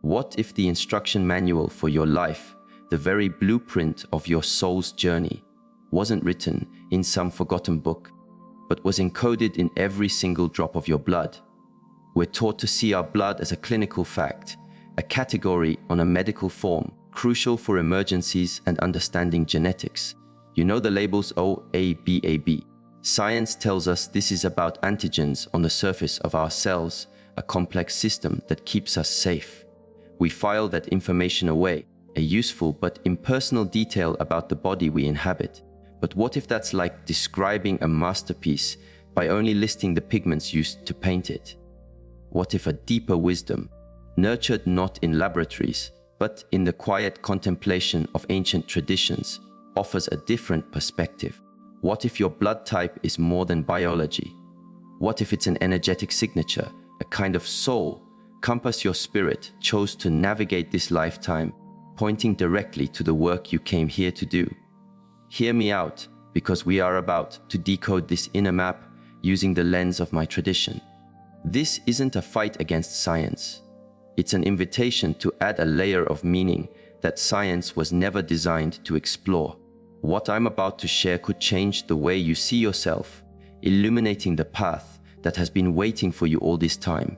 What if the instruction manual for your life, the very blueprint of your soul's journey, wasn't written in some forgotten book, but was encoded in every single drop of your blood? We're taught to see our blood as a clinical fact, a category on a medical form, crucial for emergencies and understanding genetics. You know the labels O, A, B, A, B. Science tells us this is about antigens on the surface of our cells, a complex system that keeps us safe. We file that information away, a useful but impersonal detail about the body we inhabit. But what if that's like describing a masterpiece by only listing the pigments used to paint it? What if a deeper wisdom, nurtured not in laboratories, but in the quiet contemplation of ancient traditions, offers a different perspective? What if your blood type is more than biology? What if it's an energetic signature, a kind of soul, compass your spirit chose to navigate this lifetime, pointing directly to the work you came here to do? Hear me out, because we are about to decode this inner map using the lens of my tradition. This isn't a fight against science. It's an invitation to add a layer of meaning that science was never designed to explore. What I'm about to share could change the way you see yourself, illuminating the path that has been waiting for you all this time.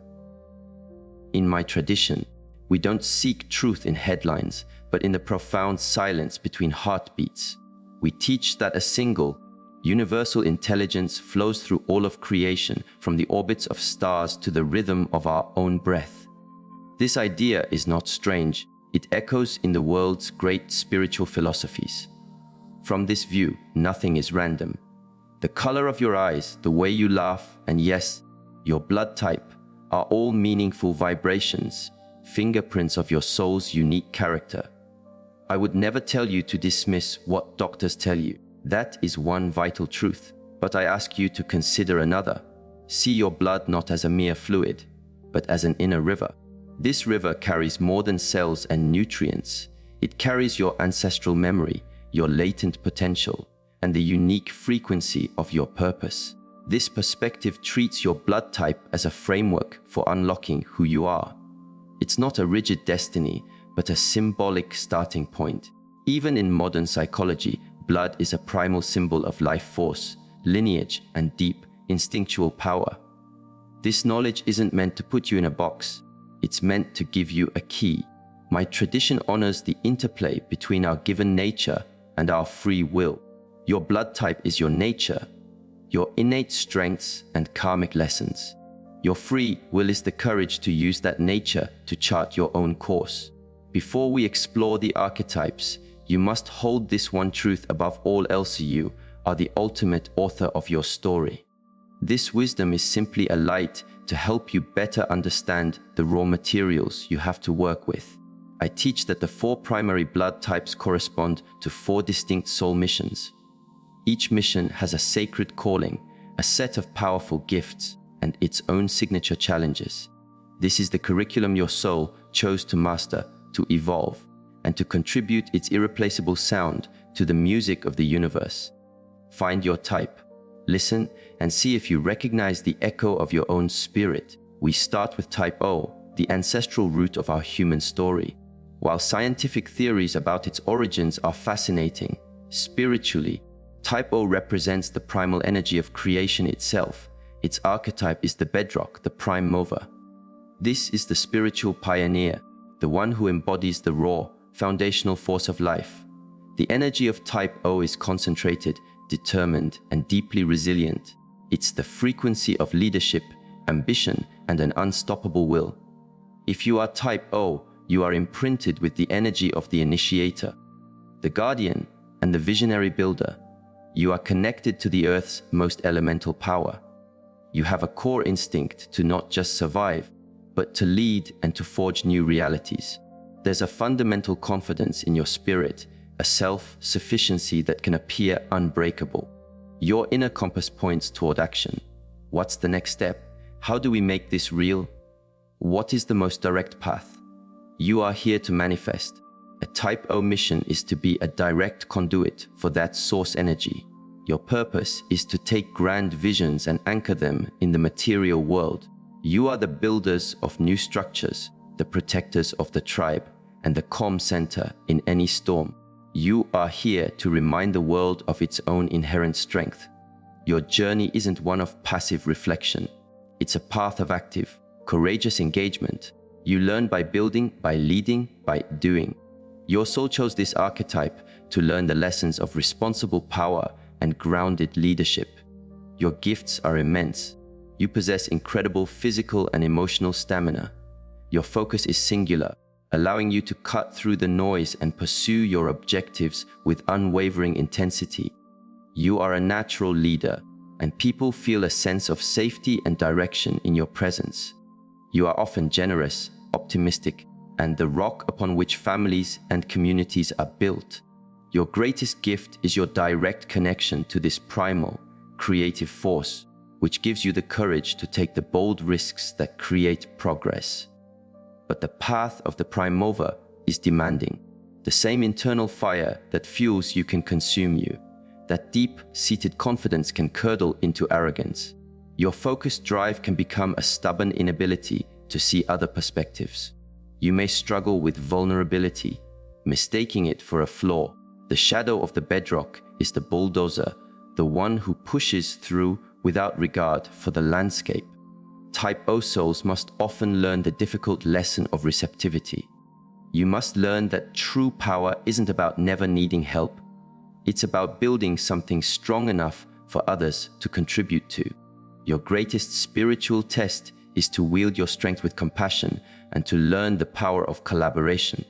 In my tradition, we don't seek truth in headlines, but in the profound silence between heartbeats. We teach that a single, universal intelligence flows through all of creation, from the orbits of stars to the rhythm of our own breath. This idea is not strange. It echoes in the world's great spiritual philosophies. From this view, nothing is random. The color of your eyes, the way you laugh, and yes, your blood type are all meaningful vibrations, fingerprints of your soul's unique character. I would never tell you to dismiss what doctors tell you. That is one vital truth. But I ask you to consider another. See your blood not as a mere fluid, but as an inner river. This river carries more than cells and nutrients. It carries your ancestral memory, your latent potential, and the unique frequency of your purpose. This perspective treats your blood type as a framework for unlocking who you are. It's not a rigid destiny, but a symbolic starting point. Even in modern psychology, blood is a primal symbol of life force, lineage, and deep, instinctual power. This knowledge isn't meant to put you in a box. It's meant to give you a key. My tradition honors the interplay between our given nature and our free will. Your blood type is your nature, your innate strengths and karmic lessons. Your free will is the courage to use that nature to chart your own course. Before we explore the archetypes, you must hold this one truth above all else: you are the ultimate author of your story. This wisdom is simply a light to help you better understand the raw materials you have to work with. I teach that the 4 primary blood types correspond to 4 distinct soul missions. Each mission has a sacred calling, a set of powerful gifts, and its own signature challenges. This is the curriculum your soul chose to master, to evolve, and to contribute its irreplaceable sound to the music of the universe. Find your type, listen, and see if you recognize the echo of your own spirit. We start with type O, the ancestral root of our human story. While scientific theories about its origins are fascinating, spiritually, type O represents the primal energy of creation itself. Its archetype is the bedrock, the prime mover. This is the spiritual pioneer, the one who embodies the raw, foundational force of life. The energy of type O is concentrated, determined, and deeply resilient. It's the frequency of leadership, ambition, and an unstoppable will. If you are type O, you are imprinted with the energy of the initiator, the guardian, and the visionary builder. You are connected to the earth's most elemental power. You have a core instinct to not just survive, but to lead and to forge new realities. There's a fundamental confidence in your spirit, a self-sufficiency that can appear unbreakable. Your inner compass points toward action. What's the next step? How do we make this real? What is the most direct path? You are here to manifest. A type O mission is to be a direct conduit for that source energy. Your purpose is to take grand visions and anchor them in the material world. You are the builders of new structures, the protectors of the tribe, and the calm center in any storm. You are here to remind the world of its own inherent strength. Your journey isn't one of passive reflection. It's a path of active, courageous engagement. You learn by building, by leading, by doing. Your soul chose this archetype to learn the lessons of responsible power and grounded leadership. Your gifts are immense. You possess incredible physical and emotional stamina. Your focus is singular, allowing you to cut through the noise and pursue your objectives with unwavering intensity. You are a natural leader, and people feel a sense of safety and direction in your presence. You are often generous, optimistic, and the rock upon which families and communities are built. Your greatest gift is your direct connection to this primal, creative force, which gives you the courage to take the bold risks that create progress. But the path of the prime mover is demanding. The same internal fire that fuels you can consume you. That deep-seated confidence can curdle into arrogance. Your focused drive can become a stubborn inability to see other perspectives. You may struggle with vulnerability, mistaking it for a flaw. The shadow of the bedrock is the bulldozer, the one who pushes through without regard for the landscape. Type O souls must often learn the difficult lesson of receptivity. You must learn that true power isn't about never needing help. It's about building something strong enough for others to contribute to. Your greatest spiritual test is to wield your strength with compassion and to learn the power of collaboration.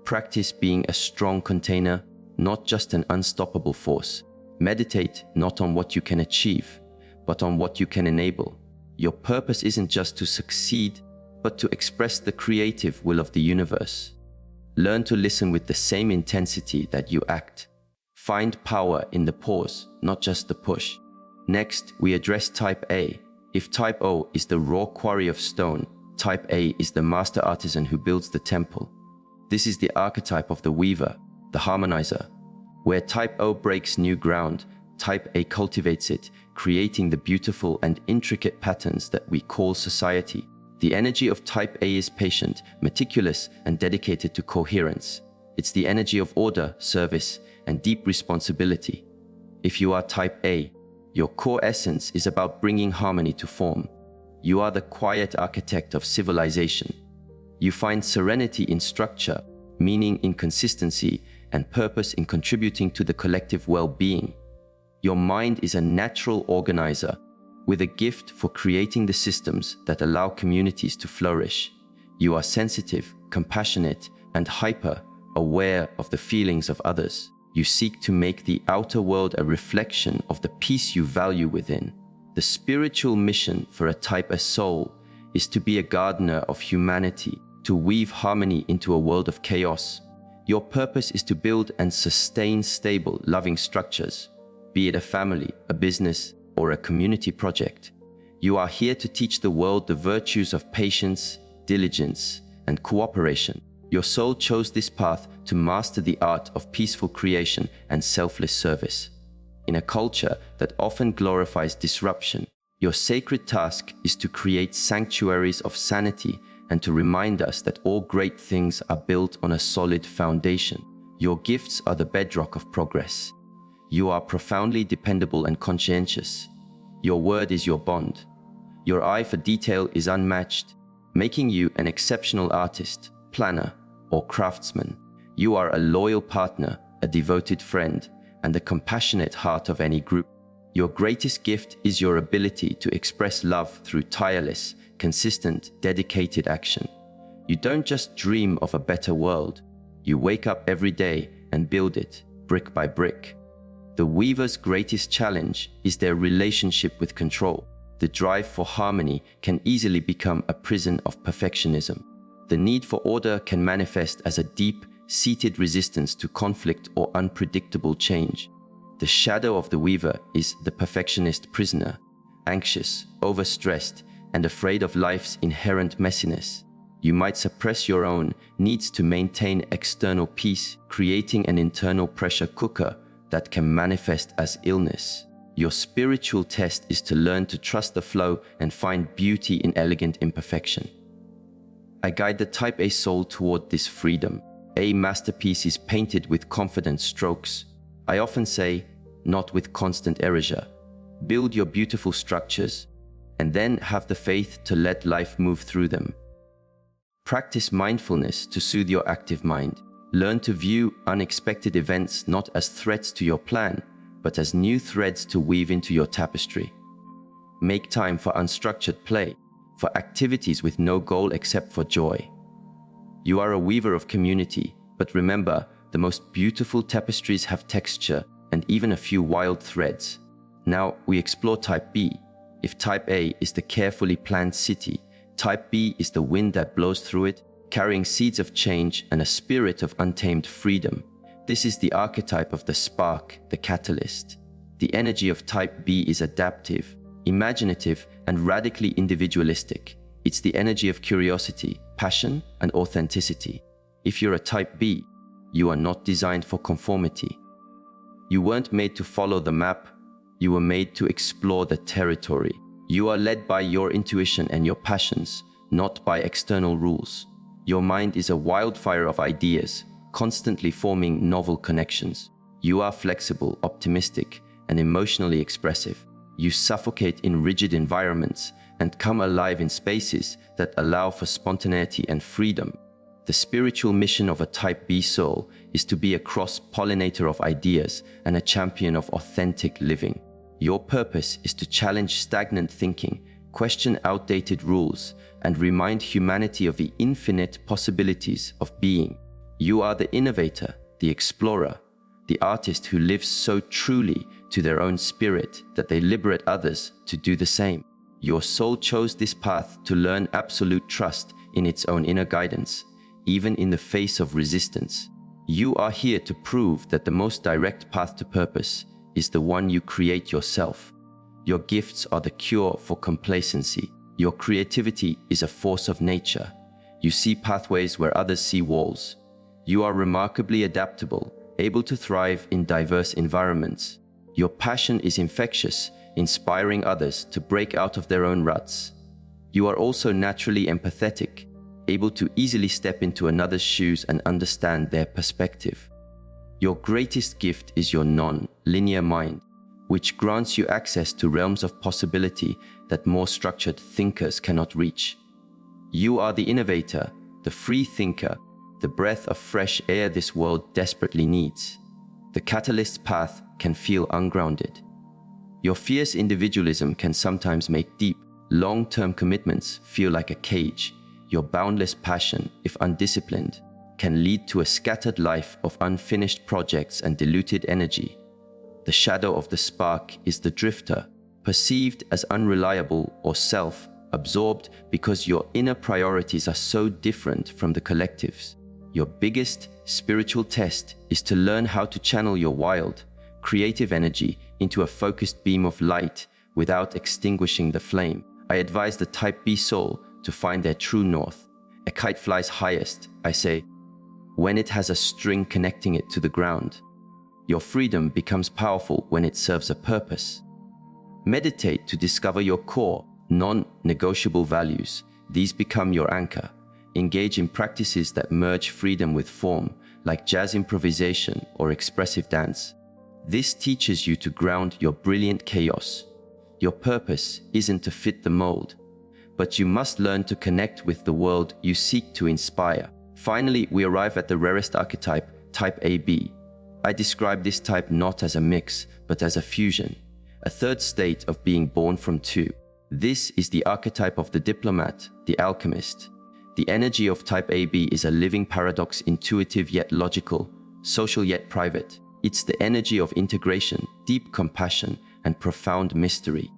Practice being a strong container, not just an unstoppable force. Meditate not on what you can achieve, but on what you can enable. Your purpose isn't just to succeed, but to express the creative will of the universe. Learn to listen with the same intensity that you act. Find power in the pause, not just the push. Next, we address Type A. If Type O is the raw quarry of stone, Type A is the master artisan who builds the temple. This is the archetype of the weaver, the harmonizer. Where Type O breaks new ground, Type A cultivates it, creating the beautiful and intricate patterns that we call society. The energy of Type A is patient, meticulous, and dedicated to coherence. It's the energy of order, service, and deep responsibility. If you are Type A, your core essence is about bringing harmony to form. You are the quiet architect of civilization. You find serenity in structure, meaning in consistency, and purpose in contributing to the collective well-being. Your mind is a natural organizer, with a gift for creating the systems that allow communities to flourish. You are sensitive, compassionate, and hyper-aware of the feelings of others. You seek to make the outer world a reflection of the peace you value within. The spiritual mission for a Type A soul is to be a gardener of humanity, to weave harmony into a world of chaos. Your purpose is to build and sustain stable, loving structures, be it a family, a business, or a community project. You are here to teach the world the virtues of patience, diligence, and cooperation. Your soul chose this path to master the art of peaceful creation and selfless service. In a culture that often glorifies disruption, your sacred task is to create sanctuaries of sanity and to remind us that all great things are built on a solid foundation. Your gifts are the bedrock of progress. You are profoundly dependable and conscientious. Your word is your bond. Your eye for detail is unmatched, making you an exceptional artist, planner, or craftsman. You are a loyal partner, a devoted friend, and the compassionate heart of any group. Your greatest gift is your ability to express love through tireless, consistent, dedicated action. You don't just dream of a better world. You wake up every day and build it, brick by brick. The weaver's greatest challenge is their relationship with control. The drive for harmony can easily become a prison of perfectionism. The need for order can manifest as a deep-seated resistance to conflict or unpredictable change. The shadow of the weaver is the perfectionist prisoner, anxious, overstressed, and afraid of life's inherent messiness. You might suppress your own needs to maintain external peace, creating an internal pressure cooker that can manifest as illness. Your spiritual test is to learn to trust the flow and find beauty in elegant imperfection. I guide the Type A soul toward this freedom. A masterpiece is painted with confident strokes. I often say, not with constant erasure. Build your beautiful structures, and then have the faith to let life move through them. Practice mindfulness to soothe your active mind. Learn to view unexpected events not as threats to your plan, but as new threads to weave into your tapestry. Make time for unstructured play, for activities with no goal except for joy. You are a weaver of community, but remember, the most beautiful tapestries have texture and even a few wild threads. Now we explore Type B. If Type A is the carefully planned city, Type B is the wind that blows through it, carrying seeds of change and a spirit of untamed freedom. This is the archetype of the spark, the catalyst. The energy of Type B is adaptive, imaginative, and radically individualistic. It's the energy of curiosity, passion, and authenticity. If you're a Type B, you are not designed for conformity. You weren't made to follow the map, you were made to explore the territory. You are led by your intuition and your passions, not by external rules. Your mind is a wildfire of ideas, constantly forming novel connections. You are flexible, optimistic, and emotionally expressive. You suffocate in rigid environments and come alive in spaces that allow for spontaneity and freedom. The spiritual mission of a Type B soul is to be a cross-pollinator of ideas and a champion of authentic living. Your purpose is to challenge stagnant thinking, question outdated rules, and remind humanity of the infinite possibilities of being. You are the innovator, the explorer, the artist who lives so truly to their own spirit that they liberate others to do the same. Your soul chose this path to learn absolute trust in its own inner guidance, even in the face of resistance. You are here to prove that the most direct path to purpose is the one you create yourself. Your gifts are the cure for complacency. Your creativity is a force of nature. You see pathways where others see walls. You are remarkably adaptable, able to thrive in diverse environments. Your passion is infectious, inspiring others to break out of their own ruts. You are also naturally empathetic, able to easily step into another's shoes and understand their perspective. Your greatest gift is your non-linear mind, which grants you access to realms of possibility that more structured thinkers cannot reach. You are the innovator, the free thinker, the breath of fresh air this world desperately needs. The catalyst's path can feel ungrounded. Your fierce individualism can sometimes make deep, long-term commitments feel like a cage. Your boundless passion, if undisciplined, can lead to a scattered life of unfinished projects and diluted energy. The shadow of the spark is the drifter, perceived as unreliable or self-absorbed because your inner priorities are so different from the collective's. Your biggest spiritual test is to learn how to channel your wild, creative energy into a focused beam of light without extinguishing the flame. I advise the Type B soul to find their true north. A kite flies highest, I say, when it has a string connecting it to the ground. Your freedom becomes powerful when it serves a purpose. Meditate to discover your core, non-negotiable values. These become your anchor. Engage in practices that merge freedom with form, like jazz improvisation or expressive dance. This teaches you to ground your brilliant chaos. Your purpose isn't to fit the mold, but you must learn to connect with the world you seek to inspire. Finally, we arrive at the rarest archetype, Type AB. I describe this type not as a mix, but as a fusion, a third state of being born from two. This is the archetype of the diplomat, the alchemist. The energy of Type AB is a living paradox, intuitive yet logical, social yet private. It's the energy of integration, deep compassion, and profound mystery.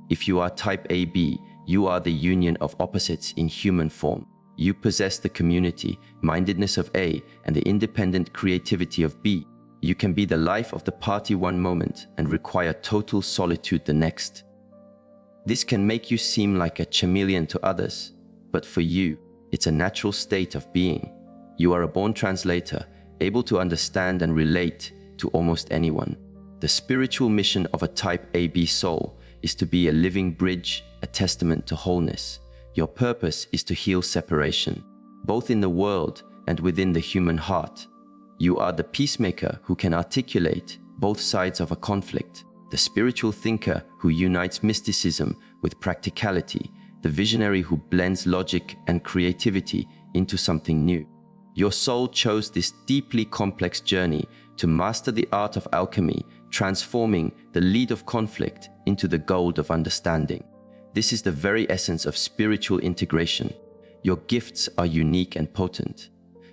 If you are Type AB, you are the union of opposites in human form. You possess the community, mindedness of A, and the independent creativity of B. You can be the life of the party one moment and require total solitude the next. This can make you seem like a chameleon to others, but for you, it's a natural state of being. You are a born translator, able to understand and relate to almost anyone. The spiritual mission of a Type AB soul is to be a living bridge, a testament to wholeness. Your purpose is to heal separation, both in the world and within the human heart. You are the peacemaker who can articulate both sides of a conflict, the spiritual thinker who unites mysticism with practicality, the visionary who blends logic and creativity into something new. Your soul chose this deeply complex journey to master the art of alchemy, transforming the lead of conflict into the gold of understanding. This is the very essence of spiritual integration. Your gifts are unique and potent.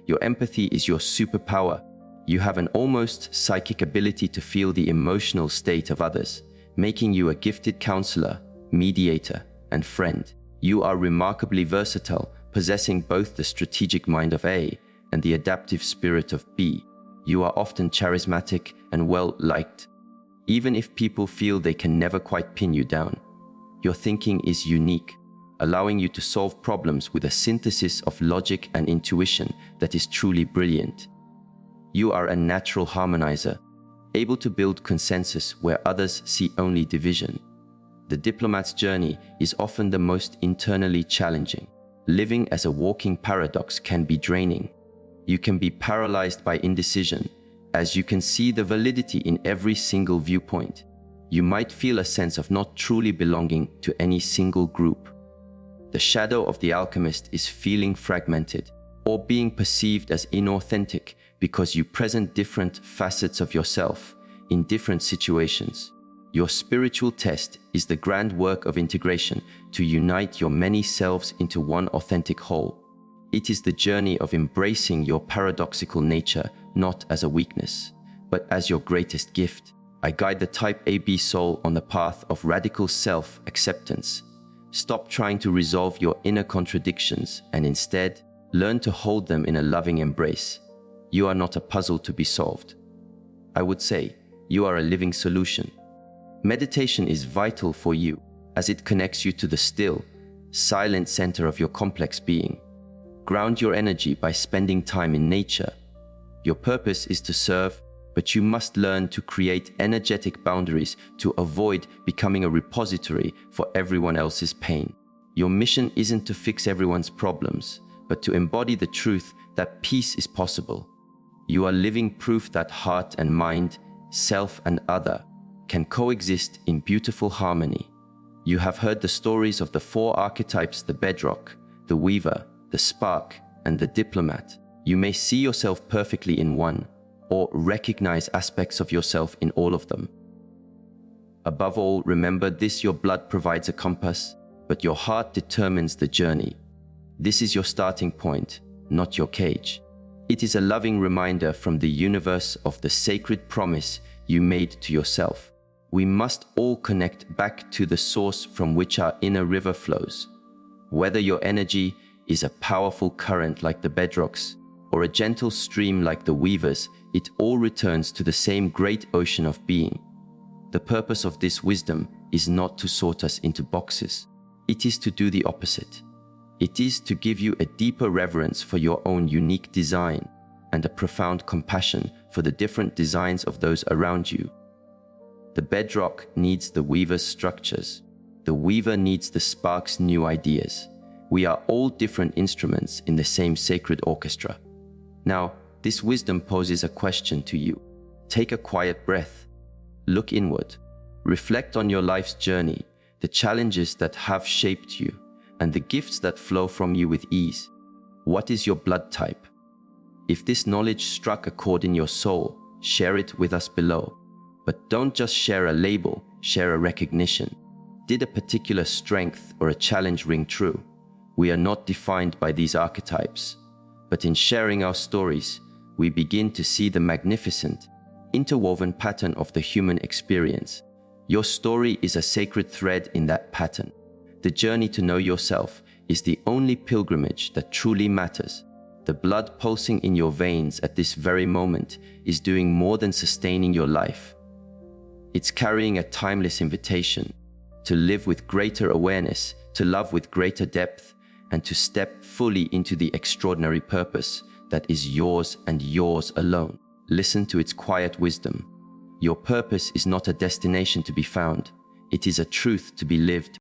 Your empathy is your superpower. You have an almost psychic ability to feel the emotional state of others, making you a gifted counselor, mediator, and friend. You are remarkably versatile, possessing both the strategic mind of A and the adaptive spirit of B. You are often charismatic and well-liked, even if people feel they can never quite pin you down. Your thinking is unique, allowing you to solve problems with a synthesis of logic and intuition that is truly brilliant. You are a natural harmonizer, able to build consensus where others see only division. The diplomat's journey is often the most internally challenging. Living as a walking paradox can be draining. You can be paralyzed by indecision, as you can see the validity in every single viewpoint. You might feel a sense of not truly belonging to any single group. The shadow of the alchemist is feeling fragmented or being perceived as inauthentic because you present different facets of yourself in different situations. Your spiritual test is the grand work of integration to unite your many selves into one authentic whole. It is the journey of embracing your paradoxical nature not as a weakness, but as your greatest gift. I guide the Type AB soul on the path of radical self-acceptance. Stop trying to resolve your inner contradictions and instead learn to hold them in a loving embrace. You are not a puzzle to be solved. I would say you are a living solution. Meditation is vital for you as it connects you to the still, silent center of your complex being. Ground your energy by spending time in nature. Your purpose is to serve, but you must learn to create energetic boundaries to avoid becoming a repository for everyone else's pain. Your mission isn't to fix everyone's problems, but to embody the truth that peace is possible. You are living proof that heart and mind, self and other, can coexist in beautiful harmony. You have heard the stories of the four archetypes: the bedrock, the weaver, the spark, and the diplomat. You may see yourself perfectly in one, or recognize aspects of yourself in all of them. Above all, remember this: your blood provides a compass, but your heart determines the journey. This is your starting point, not your cage. It is a loving reminder from the universe of the sacred promise you made to yourself. We must all connect back to the source from which our inner river flows. Whether your energy is a powerful current like the bedrocks, or a gentle stream like the weavers, it all returns to the same great ocean of being. The purpose of this wisdom is not to sort us into boxes. It is to do the opposite. It is to give you a deeper reverence for your own unique design and a profound compassion for the different designs of those around you. The bedrock needs the weaver's structures. The weaver needs the spark's new ideas. We are all different instruments in the same sacred orchestra. Now, this wisdom poses a question to you. Take a quiet breath. Look inward. Reflect on your life's journey, the challenges that have shaped you, and the gifts that flow from you with ease. What is your blood type? If this knowledge struck a chord in your soul, share it with us below. But don't just share a label, share a recognition. Did a particular strength or a challenge ring true? We are not defined by these archetypes, but in sharing our stories, we begin to see the magnificent, interwoven pattern of the human experience. Your story is a sacred thread in that pattern. The journey to know yourself is the only pilgrimage that truly matters. The blood pulsing in your veins at this very moment is doing more than sustaining your life. It's carrying a timeless invitation to live with greater awareness, to love with greater depth, and to step fully into the extraordinary purpose that is yours and yours alone. Listen to its quiet wisdom. Your purpose is not a destination to be found. It is a truth to be lived